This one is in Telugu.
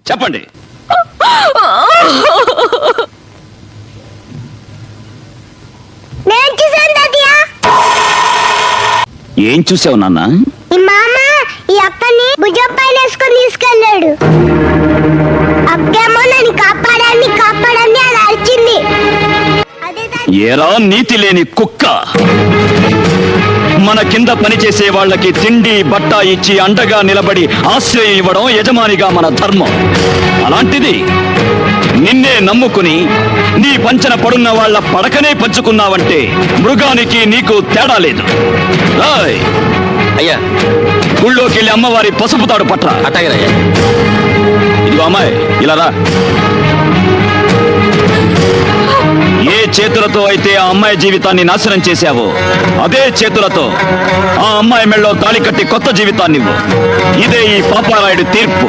చెప్పండి. ఏం చూసావు నాన్న? ఈ మామ ఈ అక్కని భుజం పైన వేసుకొని తీసుకెళ్ళాడు. అక్కేమో నన్ను కాపాడండి కాపాడండి అని అరిచింది. ఏరా నీతి లేని కుక్క! మన కింద పనిచేసే వాళ్ళకి తిండి బట్ట ఇచ్చి అండగా నిలబడి ఆశ్రయం ఇవ్వడం యజమానిగా మన ధర్మం. అలాంటిది నిన్నే నమ్ముకుని నీ పంచన పడున్న వాళ్ళ పడకనే పంచుకున్నావంటే మృగానికి నీకు తేడా లేదు. అయ్యా, గుళ్ళోకి వెళ్ళి అమ్మవారి పసుపు తాడు పట్ల. అట్టగలయ్యా. ఇదిగో అమ్మాయి, ఇలా రా. ఏ చేతులతో అయితే ఆ అమ్మాయి జీవితాన్ని నాశనం చేశావో అదే చేతులతో ఆ అమ్మాయి మెళ్ళో తాళి కట్టి కొత్త జీవితాన్నివ్వు. ఇదే ఈ పాపారాయుడి తీర్పు.